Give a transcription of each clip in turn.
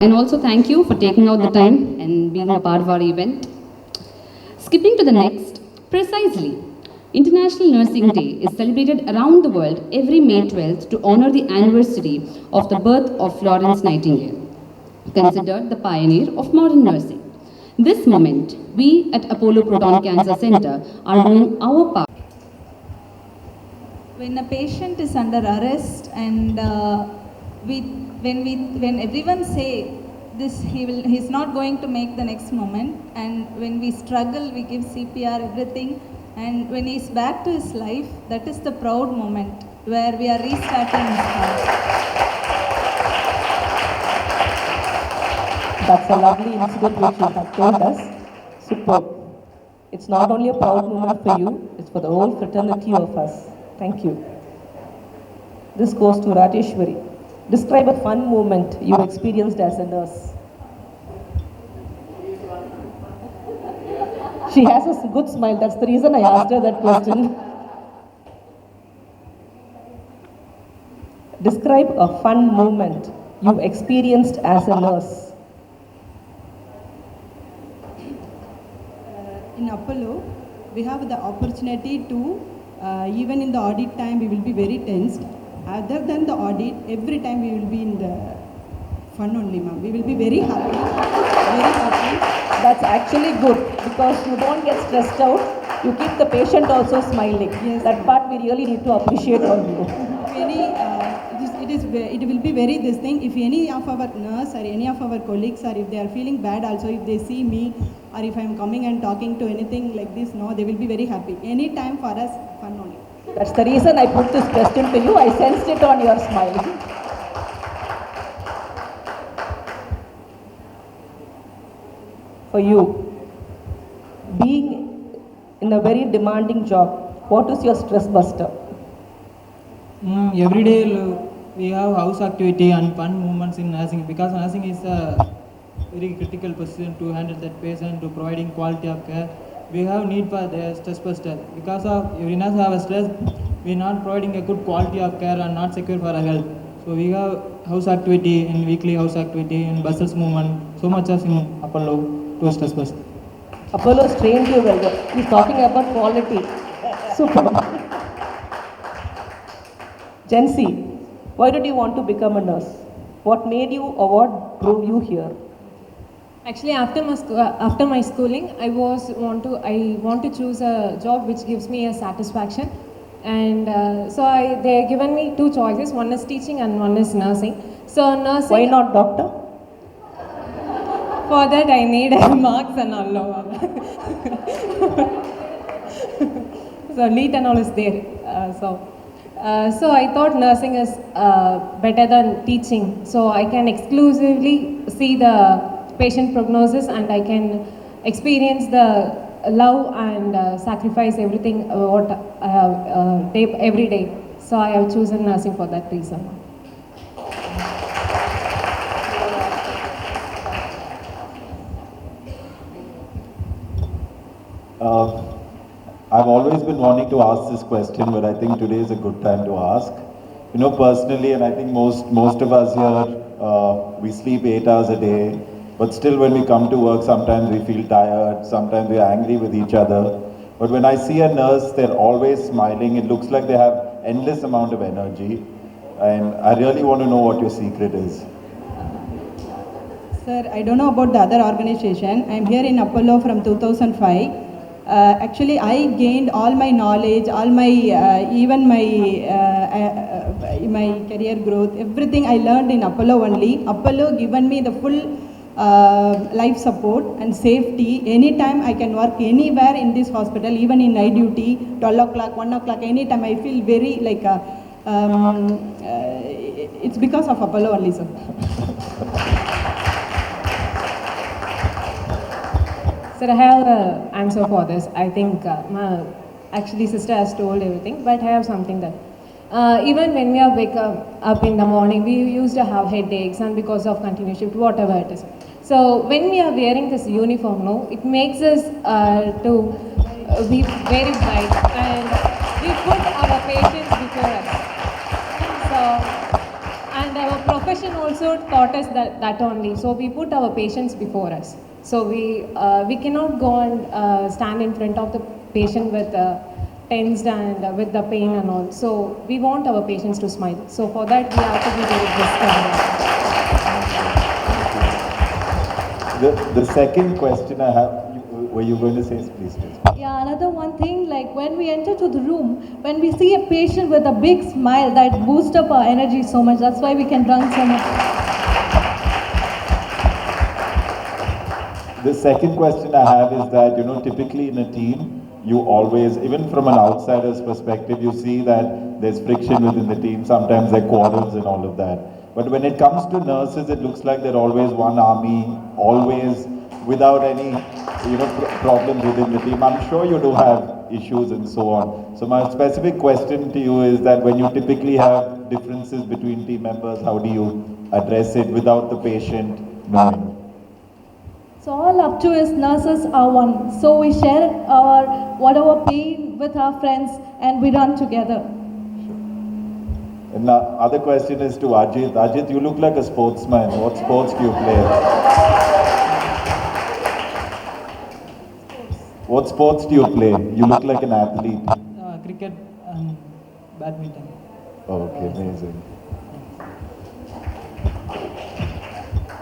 And also thank you for taking out the time and being a part of our event. Skipping to the next, precisely. International Nursing Day is celebrated around the world every May 12th to honor the anniversary of the birth of Florence Nightingale, considered the pioneer of modern nursing. This moment, we at Apollo Proton Cancer Center are doing our part. When a patient is under arrest and when everyone say this he's not going to make the next moment, and when we struggle we give CPR everything, and when he's back to his life, that is the proud moment where we are restarting his heart. That's a lovely incident which you have told us. Superb. It's not only a proud moment for you, it's for the whole fraternity of us. Thank you. This goes to Rajeshwari. Describe a fun moment you experienced as a nurse. She has a good smile. That's the reason I asked her that question. Describe a fun moment you experienced as a nurse. In Apollo, we have the opportunity to, even in the audit time, we will be very tensed. Other than the audit, every time we will be in the fun only, ma'am. We will be very happy, very happy. That's actually good because you don't get stressed out. You keep the patient also smiling. Yes. That part we really need to appreciate on you. It will be very this thing. If any of our nurse or any of our colleagues, or if they are feeling bad also, if they see me or if I am coming and talking to anything like this, no, they will be very happy. Any time for us, fun only. That's the reason I put this question to you. I sensed it on your smile. For you, being in a very demanding job, what is your stress buster? Every day we have house activity and fun moments in nursing, because nursing is a very critical position to handle that patient, to providing quality of care. We have need for the stress buster. Because of every nurse have a stress, we are not providing a good quality of care and not secure for our health. So we have house activity and weekly house activity and buses movement, so much as in Apollo to stress buster. Apollo has trained you well. He's talking about quality. Super. Jency, why did you want to become a nurse? What made you or what drove you here? Actually, after my schooling, I want to choose a job which gives me a satisfaction, and they given me two choices. One is teaching and one is nursing. So nursing. Why not doctor? For that, I need marks and all. So NEET and all is there. So I thought nursing is better than teaching. So I can exclusively see the patient prognosis, and I can experience the love and sacrifice everything what I have every day. So I have chosen nursing for that reason. I've always been wanting to ask this question, but I think today is a good time to ask. You know, personally, and I think most of us here, we sleep 8 hours a day, but still when we come to work, sometimes we feel tired, sometimes we're angry with each other. But when I see a nurse, they're always smiling. It looks like they have endless amount of energy. And I really want to know what your secret is. Sir, I don't know about the other organization. I'm here in Apollo from 2005. Actually, I gained all my knowledge, all my, even my career growth, everything I learned in Apollo only. Apollo given me the full life support and safety. Anytime I can work anywhere in this hospital, even in night duty, 12 o'clock, 1 o'clock, anytime I feel very like, it's because of Apollo only, sir. Sir, I have an answer for this. I think actually sister has told everything, but I have something that even when we are wake up in the morning, we used to have headaches, and because of continuous shift, whatever it is. So when we are wearing this uniform, no, it makes us to be very bright, and we put our patients before us. So, and our profession also taught us that only. So we put our patients before us. So we cannot go and stand in front of the patient with tensed and with the pain and all. So we want our patients to smile. So for that we have to be very brisk. The second question I have, were you going to say, please? Yeah, another one thing, like when we enter to the room, when we see a patient with a big smile, that boosts up our energy so much. That's why we can run so much. The second question I have is that, typically in a team, you always, even from an outsider's perspective, you see that there's friction within the team. Sometimes there are quarrels and all of that. But when it comes to nurses, it looks like they're always one army, always without any, problems within the team. I'm sure you do have issues and so on. So my specific question to you is that when you typically have differences between team members, how do you address it without the patient knowing? So all up to is nurses are one. So we share our whatever pain with our friends and we run together. And the other question is to Ajit. Ajit, you look like a sportsman. What sports do you play? What sports do you play? You look like an athlete. Cricket and badminton. Okay, amazing.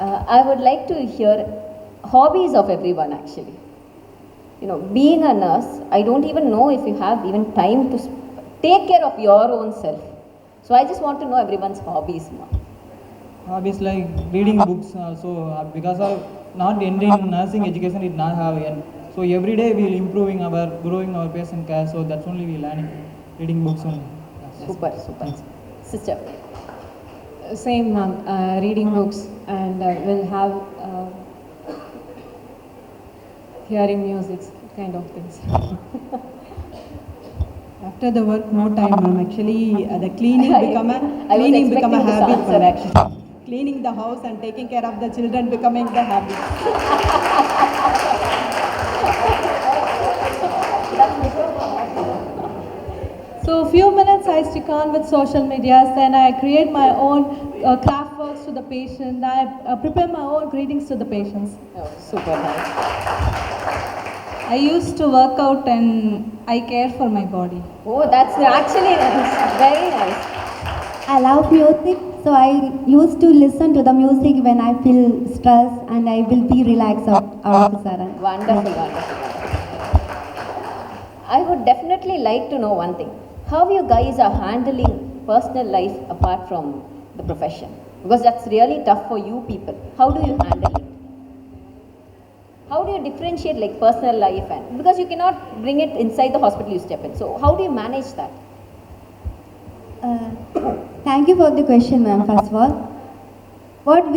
I would like to hear hobbies of everyone actually. Being a nurse, I don't even know if you have even time to take care of your own self. So I just want to know everyone's hobbies more. Hobbies like reading books. So because of not ending nursing education, it not have end. So every day we will growing our patient care. So that's only we learning, reading books only. Super. Sister. Same ma'am, reading books and we'll have hearing music, kind of things. After the work, no time, ma'am. Actually, the cleaning become a habit, answer, actually. Cleaning the house and taking care of the children becoming the habit. So a few minutes I stick on with social medias, then I create my own craft works to the patient. I prepare my own greetings to the patients. Oh, super nice. I used to work out and I care for my body. Oh, that's actually nice. Very nice. I love music, so I used to listen to the music when I feel stressed and I will be relaxed out of the surroundings. Wonderful. I would definitely like to know one thing. How you guys are handling personal life apart from the profession? Because that's really tough for you people. How do you handle it? How do you differentiate like personal life and, because you cannot bring it inside the hospital you step in. So how do you manage that? Thank you for the question, ma'am, first of all. What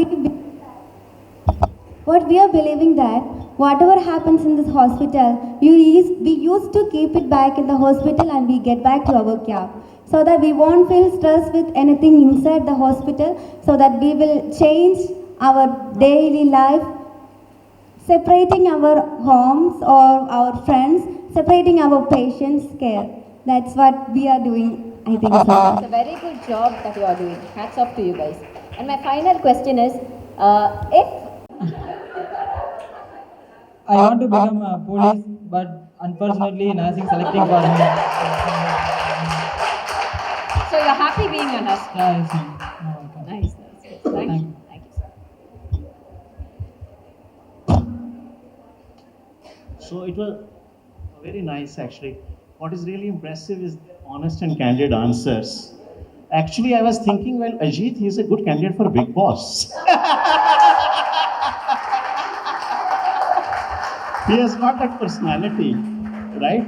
we are believing that whatever happens in this hospital, we used to keep it back in the hospital and we get back to our care. So that we won't feel stressed with anything inside the hospital, so that we will change our daily life, separating our homes or our friends, separating our patients' care. That's what we are doing, I think so. It's a very good job that you are doing. Hats off to you guys. And my final question is, if I want to become a police, but unfortunately, nursing selecting for me. so you're happy being a nurse. Yes, ma'am. Okay. Nice. Thank you. Thank you, sir. So it was very nice actually. What is really impressive is honest and candid answers. Actually, I was thinking, well, Ajit, he's a good candidate for Big Boss. He has got that personality, right?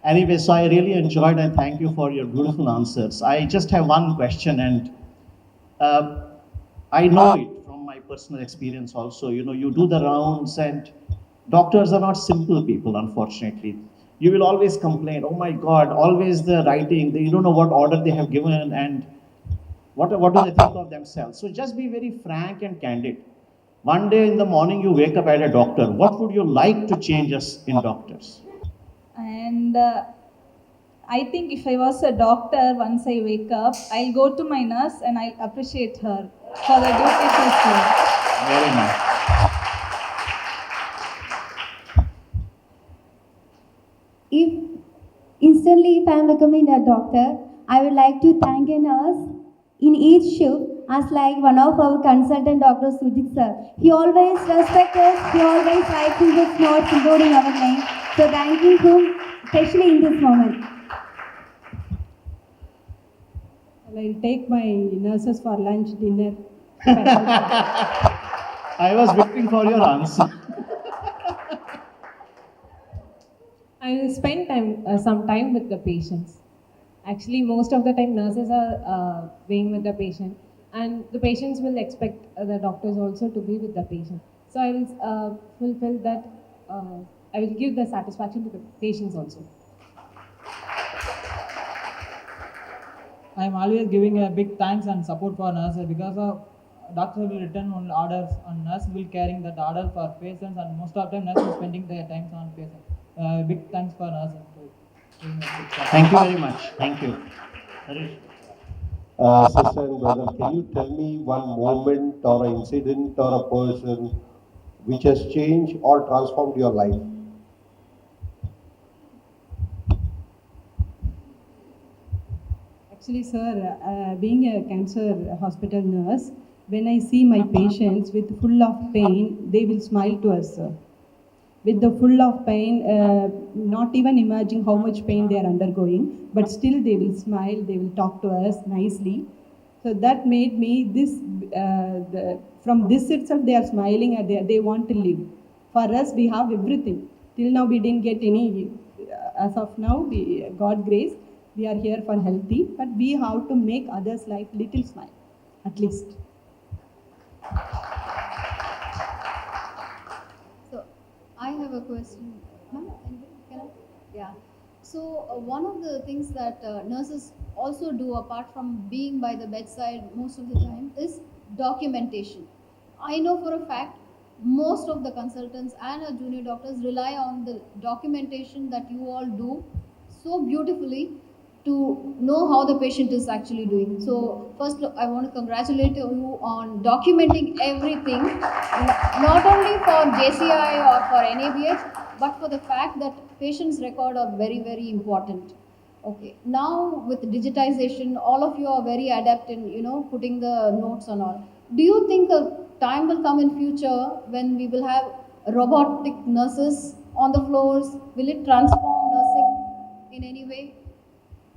Anyway, so I really enjoyed and thank you for your beautiful answers. I just have one question, and I know it from my personal experience also. You do the rounds, and doctors are not simple people, unfortunately. You will always complain, oh my God, always the writing, you don't know what order they have given and what do they think of themselves. So just be very frank and candid. One day in the morning you wake up as a doctor. What would you like to change us in doctors? And I think if I was a doctor, once I wake up, I'll go to my nurse and I'll appreciate her. for the duties, sir. Very nice. If if I am becoming a doctor, I would like to thank a nurse in each shift as like one of our consultant, Dr. Sujit sir. He always respects us, he always writes in his notes including our name. So thanking him, especially in this moment. I'll take my nurses for lunch, dinner. I was waiting for your answer. I will spend some time with the patients. Actually, most of the time nurses are being with the patient, and the patients will expect the doctors also to be with the patient. So I will fulfill that. I will give the satisfaction to the patients also. I am always giving a big thanks and support for nurses because of doctor will return on orders and nurse will carrying that order for patients, and most of the time nurse is spending their time on patients. Big thanks for nurses. Thank you very much. Thank you. Harish. Sister and brother, can you tell me one moment or an incident or a person which has changed or transformed your life? Actually, sir, being a cancer hospital nurse, when I see my patients with full of pain, they will smile to us, sir. With the full of pain, not even imagining how much pain they are undergoing, but still they will smile, they will talk to us nicely. So that made me this, from this itself they are smiling and they want to live. For us, we have everything. Till now we didn't get any, as of now, God grace, we are here for healthy, but we have to make others' life little smile, at least. So, I have a question. Ma'am, can I? Yeah. So, one of the things that nurses also do, apart from being by the bedside most of the time, is documentation. I know for a fact most of the consultants and junior doctors rely on the documentation that you all do so beautifully to know how the patient is actually doing. So first, I want to congratulate you on documenting everything, not only for JCI or for NABH, but for the fact that patients' record are very, very important. Okay. Now with digitization, all of you are very adept in putting the notes on all. Do you think a time will come in future when we will have robotic nurses on the floors? Will it transform nursing in any way?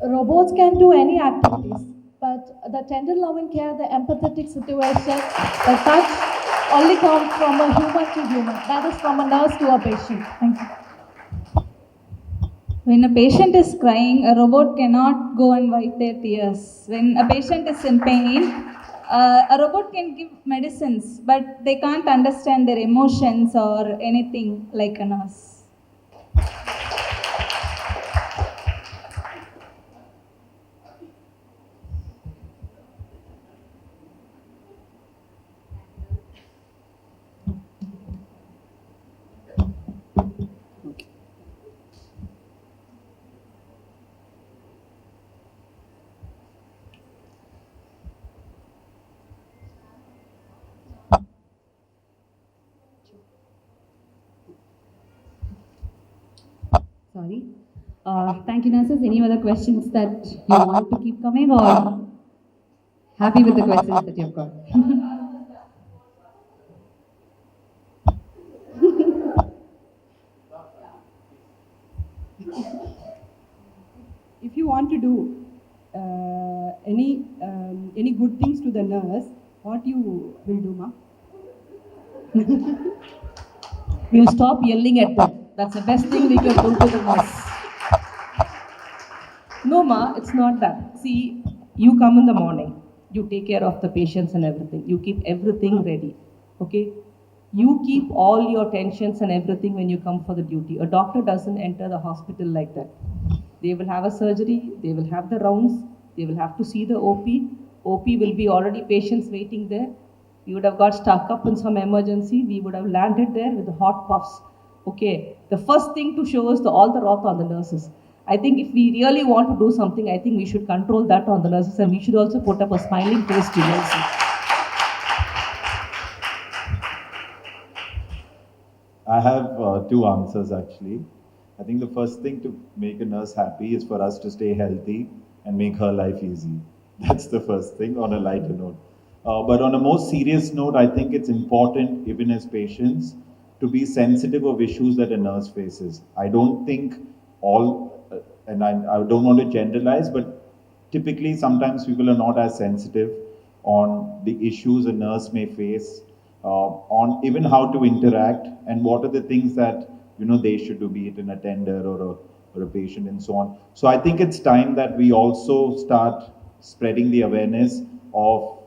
Robots can do any activities, but the tender loving care, the empathetic situation, the touch only comes from a human to human. That is from a nurse to a patient. Thank you. When a patient is crying, a robot cannot go and wipe their tears. When a patient is in pain, a robot can give medicines, but they can't understand their emotions or anything like a nurse. Sorry. Thank you, nurses. Any other questions that you want to keep coming, or happy with the questions that you've got? If you want to do any good things to the nurse, what you will do, ma? We'll stop yelling at them. That's the best thing we can do to the nurse. No, ma, it's not that. See, you come in the morning, you take care of the patients and everything. You keep everything ready. Okay? You keep all your tensions and everything when you come for the duty. A doctor doesn't enter the hospital like that. They will have a surgery, they will have the rounds, they will have to see the OP. OP will be already patients waiting there. We would have got stuck up in some emergency. We would have landed there with the hot puffs. Okay, the first thing to show is all the wrath on the nurses. I think if we really want to do something, I think we should control that on the nurses, and we should also put up a smiling face to nurses. I have two answers actually. I think the first thing to make a nurse happy is for us to stay healthy and make her life easy. That's the first thing on a lighter note. But on a more serious note, I think it's important, even as patients, to be sensitive of issues that a nurse faces. I don't think all, I don't want to generalize, but typically sometimes people are not as sensitive on the issues a nurse may face, on even how to interact and what are the things that they should do, be it an attender or a patient and so on. So I think it's time that we also start spreading the awareness of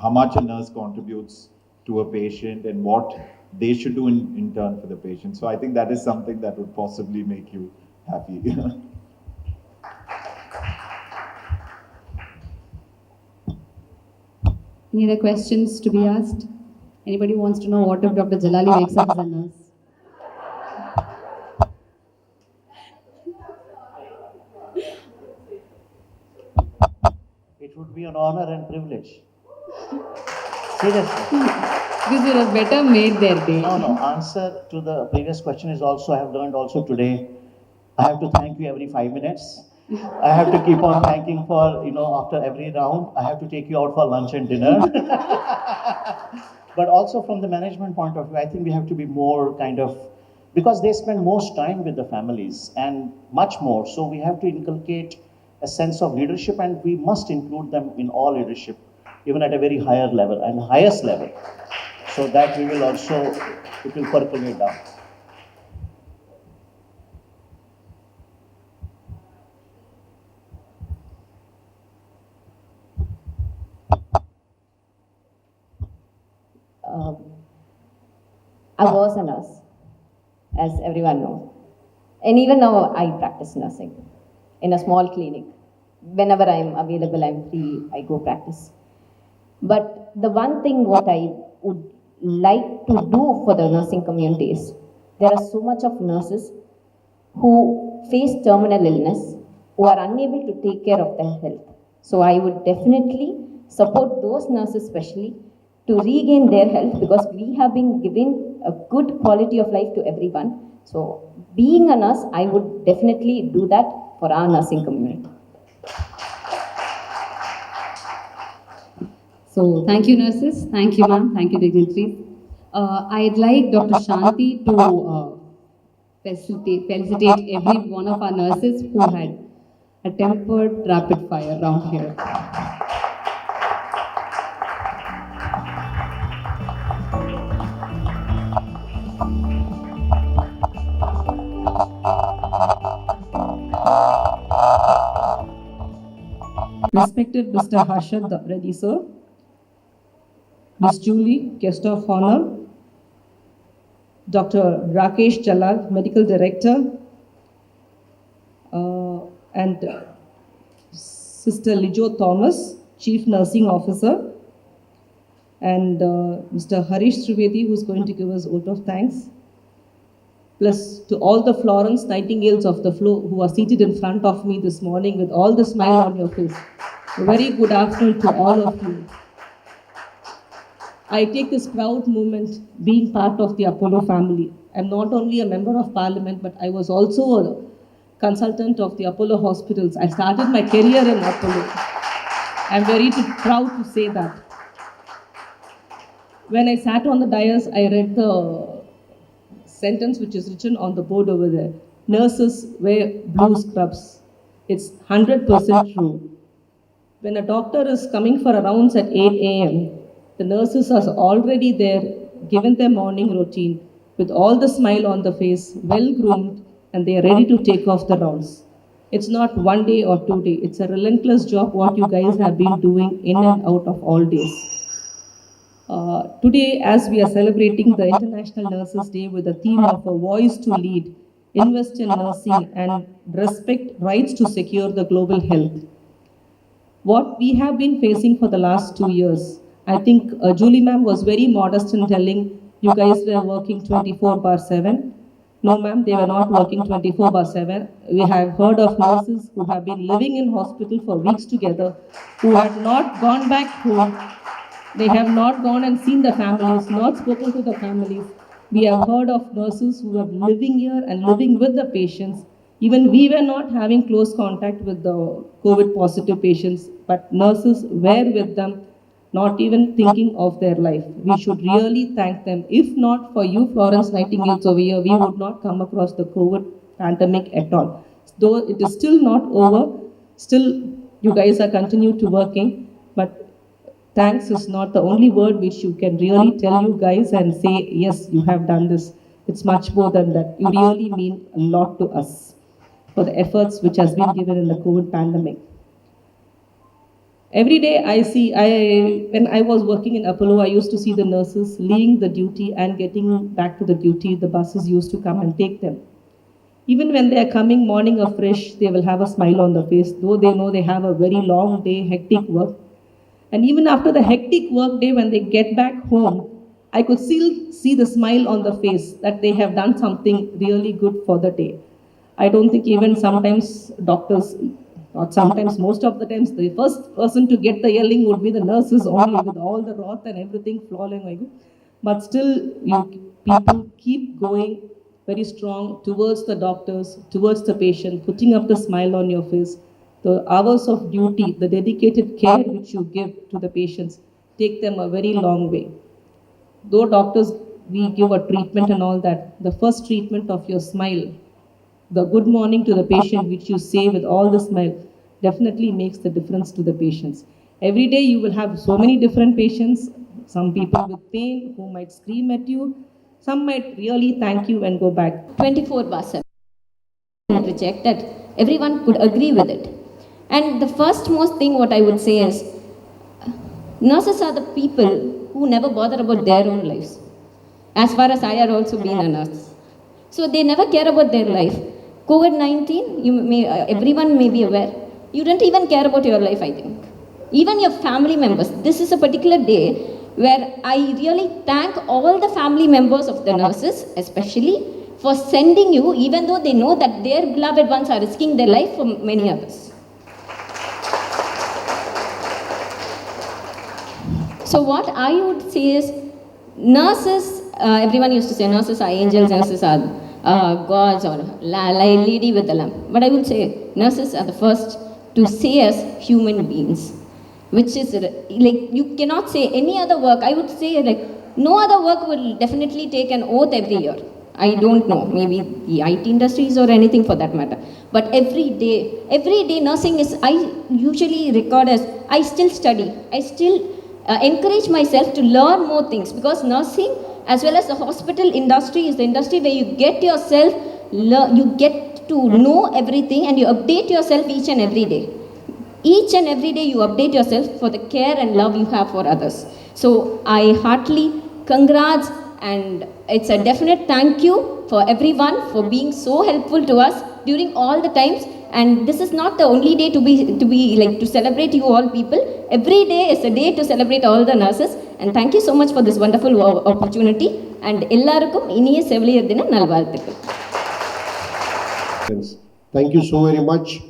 how much a nurse contributes to a patient and what they should do in turn for the patient. So I think that is something that would possibly make you happy. Any other questions to be asked? Anybody wants to know what if Dr. Jalali wakes up as a nurse? It would be an honor and privilege. Seriously. This would have better made their day. No. Answer to the previous question is also, I have learned also today, I have to thank you every 5 minutes. I have to keep on thanking for, after every round, I have to take you out for lunch and dinner. But also from the management point of view, I think we have to be more kind of, because they spend most time with the families and much more. So we have to inculcate a sense of leadership, and we must include them in all leadership, even at a very higher level and highest level. So that we will also, it will percolate down. I was a nurse, as everyone knows. And even now, I practice nursing in a small clinic. Whenever I'm available, I'm free, I go practice. But the one thing what I would like to do for the nursing community is, there are so much of nurses who face terminal illness, who are unable to take care of their health. So I would definitely support those nurses especially to regain their health, because we have been given a good quality of life to everyone. So being a nurse, I would definitely do that for our nursing community. So thank you, nurses. Thank you, ma'am. Thank you, dignitaries. I'd like Dr. Shanti to felicitate every one of our nurses who had a tempered rapid fire round here. Respected Mr. Harshad Reddy, sir, Ms. Julie, guest of honor, Dr. Rakesh Jalal, Medical Director, and Sister Lijo Thomas, Chief Nursing Officer, and Mr. Harish Trivedi, who is going to give us a vote of thanks, plus to all the Florence Nightingales of the floor who are seated in front of me this morning with all the smile on your face. A very good afternoon to all of you. I take this proud moment being part of the Apollo family. I'm not only a member of parliament, but I was also a consultant of the Apollo hospitals. I started my career in Apollo. I'm very proud to say that. When I sat on the dais, I read the sentence which is written on the board over there. Nurses wear blue scrubs. It's 100% true. When a doctor is coming for a rounds at 8 a.m., the nurses are already there, given their morning routine, with all the smile on the face, well groomed, and they are ready to take off the rounds. It's not 1 day or 2 days. It's a relentless job what you guys have been doing in and out of all days. Today, as we are celebrating the International Nurses Day with the theme of a voice to lead, invest in nursing, and respect rights to secure the global health. What we have been facing for the last 2 years, I think Julie ma'am was very modest in telling you guys were working 24/7. No ma'am, they were not working 24/7. We have heard of nurses who have been living in hospital for weeks together, who have not gone back home. They have not gone and seen the families, not spoken to the families. We have heard of nurses who are living here and living with the patients. Even we were not having close contact with the COVID positive patients, but nurses were with them, not even thinking of their life. We should really thank them. If not for you, Florence Nightingales over here, we would not come across the COVID pandemic at all. Though it is still not over, still you guys are continued to working, but thanks is not the only word which you can really tell you guys and say, yes, you have done this. It's much more than that. You really mean a lot to us for the efforts which has been given in the COVID pandemic. Every day when I was working in Apollo, I used to see the nurses leaving the duty and getting back to the duty. The buses used to come and take them. Even when they are coming morning afresh, they will have a smile on the face, though they know they have a very long day, hectic work. And even after the hectic work day, when they get back home, I could still see the smile on the face that they have done something really good for the day. I don't think even sometimes doctors, not sometimes, most of the times, the first person to get the yelling would be the nurses only, with all the wrath and everything flowing. But still, people keep going very strong towards the doctors, towards the patient, putting up the smile on your face. The hours of duty, the dedicated care which you give to the patients, take them a very long way. Though doctors, we give a treatment and all that, the first treatment of your smile, the good morning to the patient which you say with all the smile, definitely makes the difference to the patients. Every day you will have so many different patients, some people with pain who might scream at you, some might really thank you and go back. 24/7. Reject that everyone could agree with it. And the first most thing what I would say is, nurses are the people who never bother about their own lives. As far as I have also been a nurse. So they never care about their life. COVID-19, everyone may be aware, you don't even care about your life, I think. Even your family members. This is a particular day where I really thank all the family members of the nurses, especially, for sending you, even though they know that their beloved ones are risking their life for many others. So what I would say is, nurses, everyone used to say nurses are angels, nurses are gods, or lady with the lamp. But I would say nurses are the first to see us human beings, which is like, you cannot say any other work. I would say like no other work will definitely take an oath every year. I don't know, maybe the IT industries or anything for that matter. But every day nursing is, I usually record as, I still study, I still encourage myself to learn more things, because nursing as well as the hospital industry is the industry where you get yourself, you get to know everything and you update yourself each and every day. Each and every day you update yourself for the care and love you have for others. So I heartily congrats, and it's a definite thank you for everyone for being so helpful to us during all the times. And this is not the only day to celebrate you all people. Every day is a day to celebrate all the nurses. And thank you so much for this wonderful opportunity. And ellarukkum iniya sevaliyar dina nalvalthukku. Thank you so very much,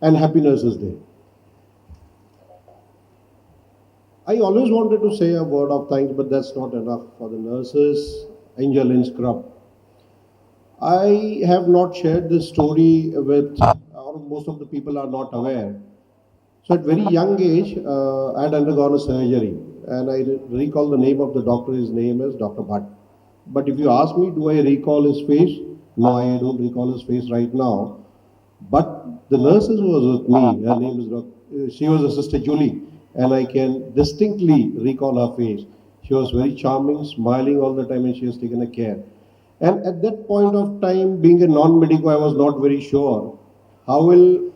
and Happy Nurses Day. I always wanted to say a word of thanks, but that's not enough for the nurses, angel in scrub. I have not shared this story with, or most of the people are not aware. So at very young age, I had undergone a surgery, and I recall the name of the doctor. His name is Dr. Bhatt. But if you ask me, do I recall his face? No, I don't recall his face right now. But the nurses who was with me, her name is she was a Sister Julie, and I can distinctly recall her face. She was very charming, smiling all the time, and she has taken a care. And at that point of time, being a non-medico, I was not very sure how will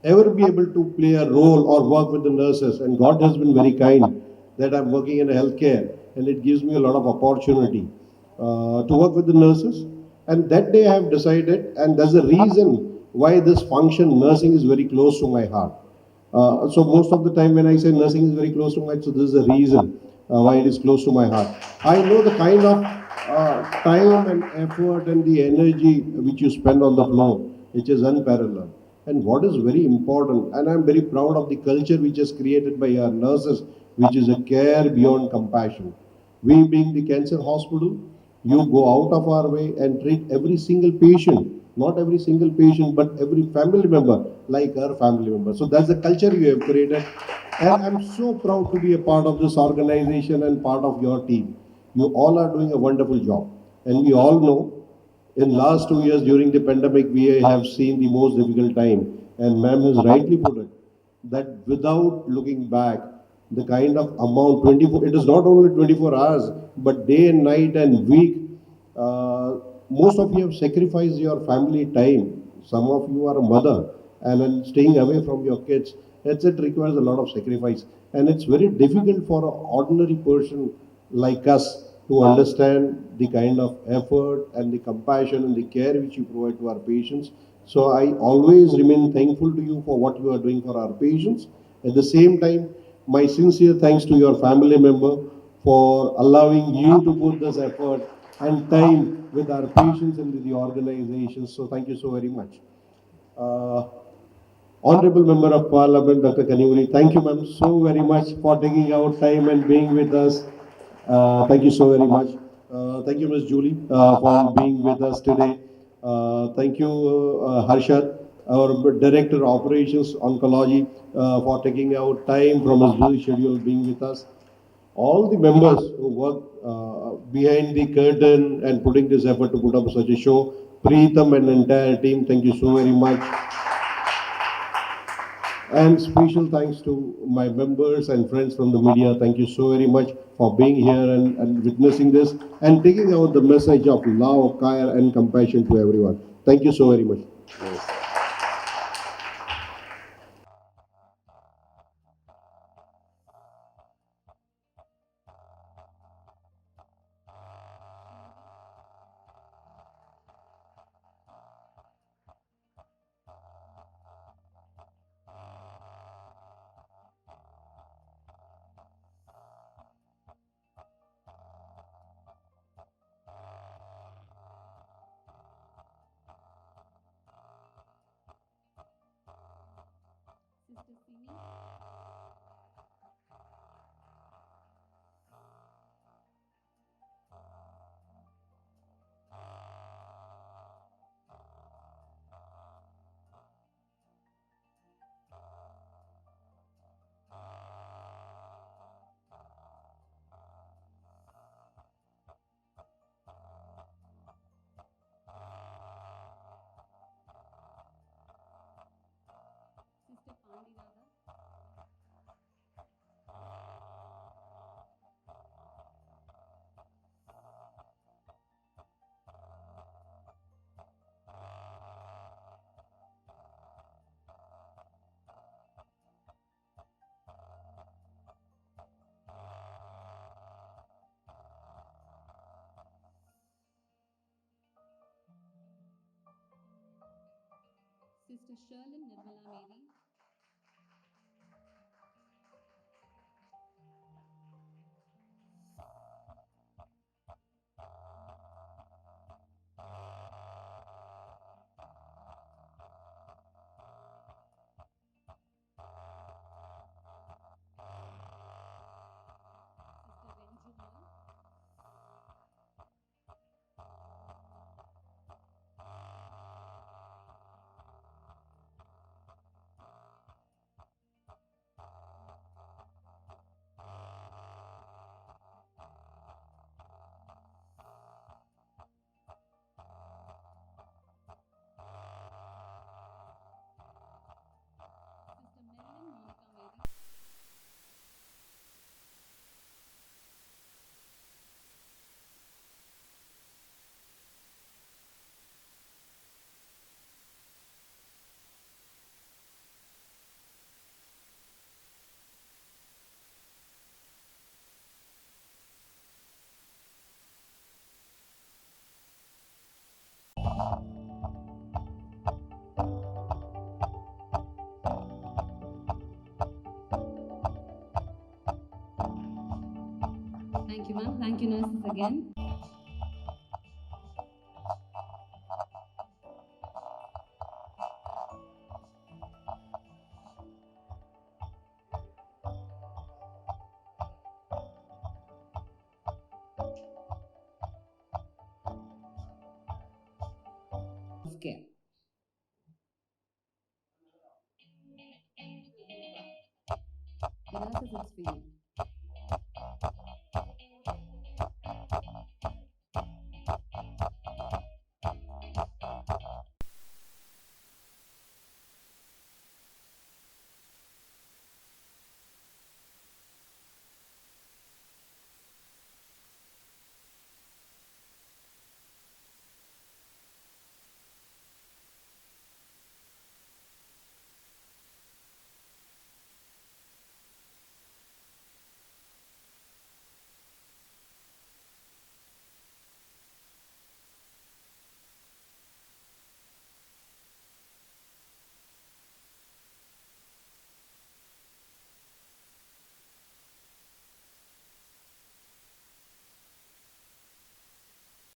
ever be able to play a role or work with the nurses. And God has been very kind that I'm working in healthcare, and it gives me a lot of opportunity to work with the nurses. And that day I have decided, and that's the reason why this function, nursing, is very close to my heart. So most of the time when I say nursing is very close to my heart, so this is the reason why it is close to my heart. I know the kind of time and effort and the energy which you spend on the floor, which is unparalleled. And what is very important, and I'm very proud of the culture which is created by our nurses, which is a care beyond compassion. We being the cancer hospital, You go out of our way and treat every single patient, not every single patient, but every family member like our family member. So that's the culture you have created. And I'm so proud to be a part of this organization and part of your team. You all are doing a wonderful job. And we all know in last 2 years during the pandemic, we have seen the most difficult time. And ma'am has rightly put it that without looking back, the kind of amount 24, it is not only 24 hours, but day and night and week. Most of you have sacrificed your family time. Some of you are a mother and then staying away from your kids. It requires a lot of sacrifice. And it's very difficult for an ordinary person like us to understand the kind of effort and the compassion and the care which you provide to our patients. So I always remain thankful to you for what you are doing for our patients. At the same time, my sincere thanks to your family member for allowing you to put this effort and time with our patients and with the organization. So thank you so very much. Uh, Honorable Member of Parliament, Dr. Kanivuri, thank you, ma'am, so very much for taking out time and being with us. Thank you so very much. Thank you, Ms. Julie, for being with us today. Thank you, Harshad, our Director of Operations Oncology, for taking out time from his busy schedule being with us. All the members who work behind the curtain and putting this effort to put up such a show, Preetham and entire team, thank you so very much. And special thanks to my members and friends from the media. Thank you so very much for being here and witnessing this and taking out the message of love, care, and compassion to everyone. Thank you so very much. Yes. Sister Sherlyn Nirmala Mary. Thank you, ma'am. Thank you, nurses, again. of care. Analysis is for you.